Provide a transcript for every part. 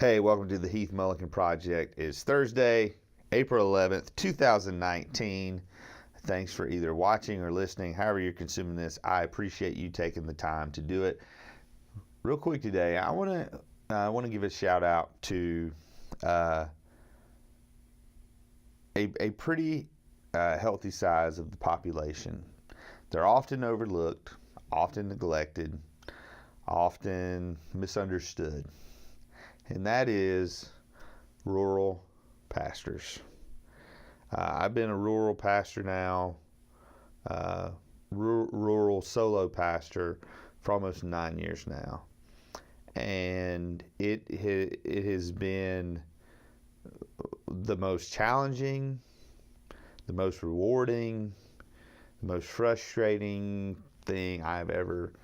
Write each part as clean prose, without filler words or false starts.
Hey, welcome to the Heath Mullikin Project. It's Thursday, April 11th, 2019. Thanks for either watching or listening. However you're consuming this, I appreciate you taking the time to do it. Real quick today, I want to give a shout out to a pretty healthy size of the population. They're often overlooked, often neglected, often misunderstood. And that is rural pastors. I've been a rural pastor now, rural solo pastor for almost 9 years now. And it has been the most challenging, the most rewarding, the most frustrating thing I've ever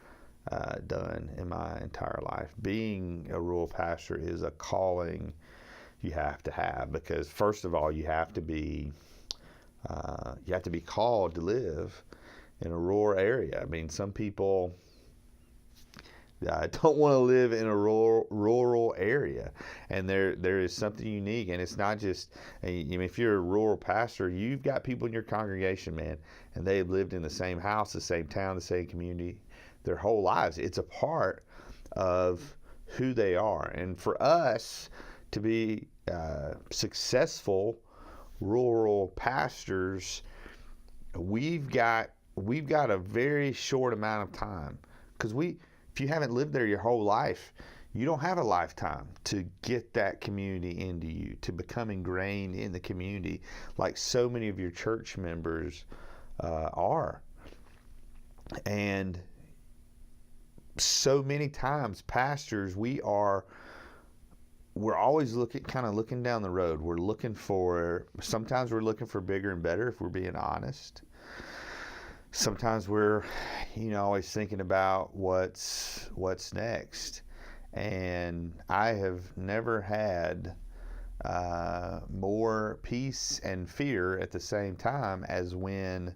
done in my entire life. Being a rural pastor is a calling you have to have, because first of all, you have to be called to live in a rural area. I mean, some people don't want to live in a rural area, and there is something unique. And it's not just, if you're a rural pastor, you've got people in your congregation, man, and they have lived in the same house, the same town, the same community their whole lives. It's a part of who they are. And for us to be successful rural pastors, we've got a very short amount of time, because if you haven't lived there your whole life, you don't have a lifetime to get that community into you, to become ingrained in the community like so many of your church members are. And so many times, pastors, we're always looking down the road. Sometimes we're looking for bigger and better, if we're being honest. Sometimes we're, always thinking about what's next. And I have never had more peace and fear at the same time as when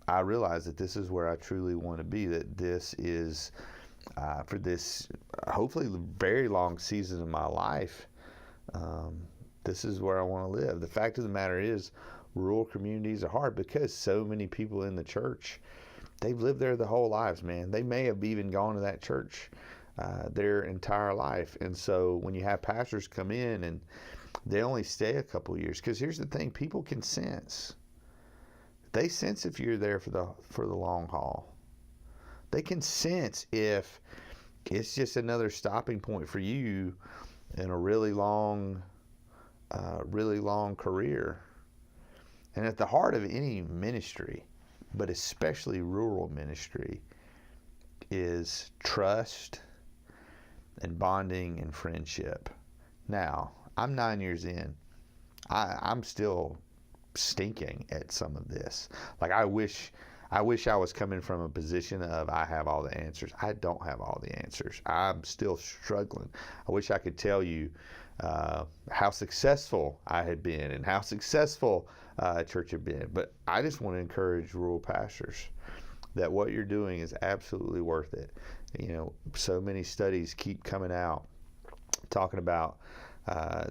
I realize that this is where I truly want to be, that this is, for this hopefully very long season of my life, this is where I want to live. The fact of the matter is, rural communities are hard because so many people in the church, they've lived there their whole lives, man. They may have even gone to that church their entire life. And so when you have pastors come in and they only stay a couple of years, because here's the thing, people can sense. They sense if you're there for the long haul. They can sense if it's just another stopping point for you in a really long career. And at the heart of any ministry, but especially rural ministry, is trust and bonding and friendship. Now, I'm 9 years in. I'm still stinking at some of this. Like, I wish I was coming from a position of I have all the answers. I don't have all the answers. I'm still struggling. I wish I could tell you how successful I had been and how successful church had been. But I just want to encourage rural pastors that what you're doing is absolutely worth it. So many studies keep coming out talking about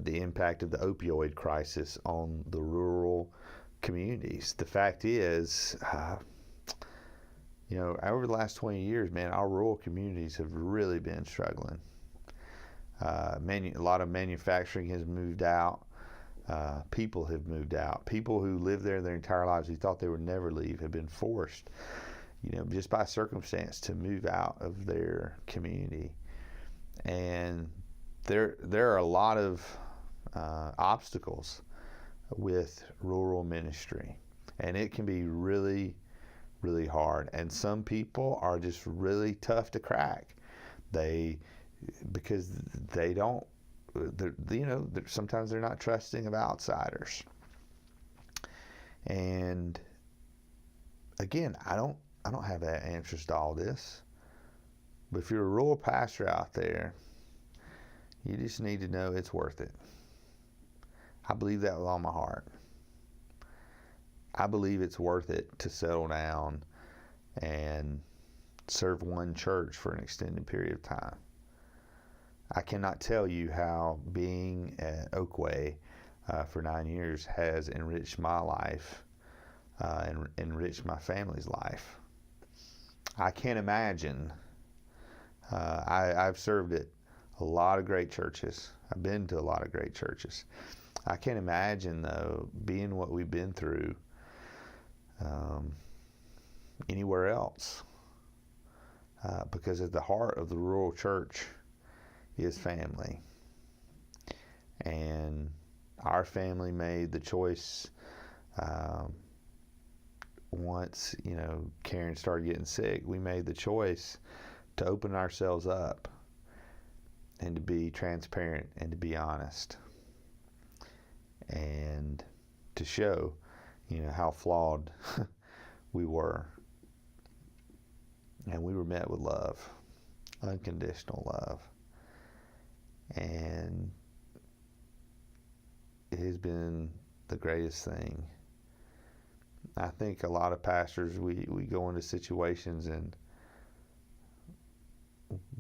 the impact of the opioid crisis on the rural communities. The fact is, over the last 20 years, man, our rural communities have really been struggling. A lot of manufacturing has moved out. People have moved out. People who lived there their entire lives, who thought they would never leave, have been forced, just by circumstance, to move out of their community. And there are a lot of obstacles with rural ministry, and it can be really, really hard. And some people are just really tough to crack. Because they don't, sometimes they're not trusting of outsiders. And again, I don't have the answers to all this. But if you're a rural pastor out there, you just need to know it's worth it. I believe that with all my heart. I believe it's worth it to settle down and serve one church for an extended period of time. I cannot tell you how being at Oakway for 9 years has enriched my life and enriched my family's life. I can't imagine. I've served at a lot of great churches. I've been to a lot of great churches. I can't imagine, though, being what we've been through anywhere else. Because at the heart of the rural church is family. And our family made the choice once, Karen started getting sick. We made the choice to open ourselves up and to be transparent and to be honest and to show, how flawed we were. And we were met with love, unconditional love. And it has been the greatest thing. I think a lot of pastors, we go into situations and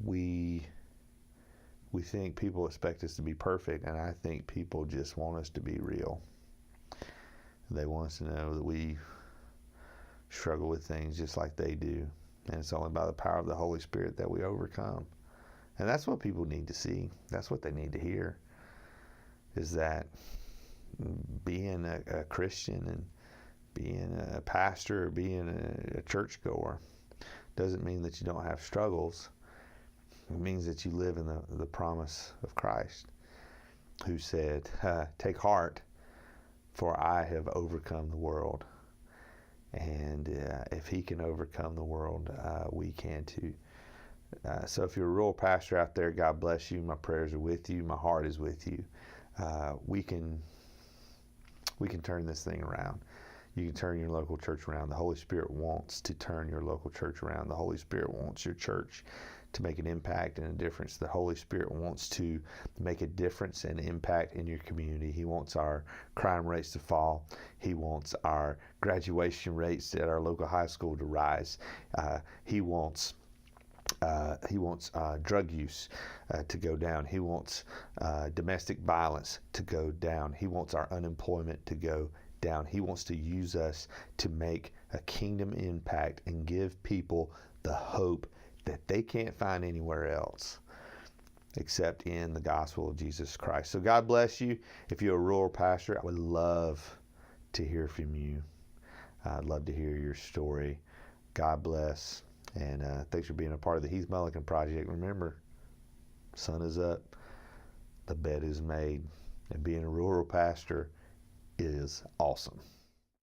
we think people expect us to be perfect, and I think people just want us to be real. They want us to know that we struggle with things just like they do, and it's only by the power of the Holy Spirit that we overcome. And that's what people need to see. That's what they need to hear, is that being a Christian and being a pastor or being a churchgoer doesn't mean that you don't have struggles. It means that you live in the promise of Christ, who said, take heart, for I have overcome the world. And if he can overcome the world, we can too. So if you're a rural pastor out there, God bless you. My prayers are with you. My heart is with you. We can turn this thing around. You can turn your local church around. The Holy Spirit wants to turn your local church around. The Holy Spirit wants your church to make an impact and a difference. The Holy Spirit wants to make a difference and impact in your community. He wants our crime rates to fall. He wants our graduation rates at our local high school to rise. He wants drug use to go down. He wants domestic violence to go down. He wants our unemployment to go down. He wants to use us to make a kingdom impact and give people the hope that they can't find anywhere else except in the gospel of Jesus Christ. So God bless you. If you're a rural pastor, I would love to hear from you. I'd love to hear your story. God bless. And thanks for being a part of the Heath Mullikin Project. Remember, sun is up, the bed is made, and being a rural pastor is awesome.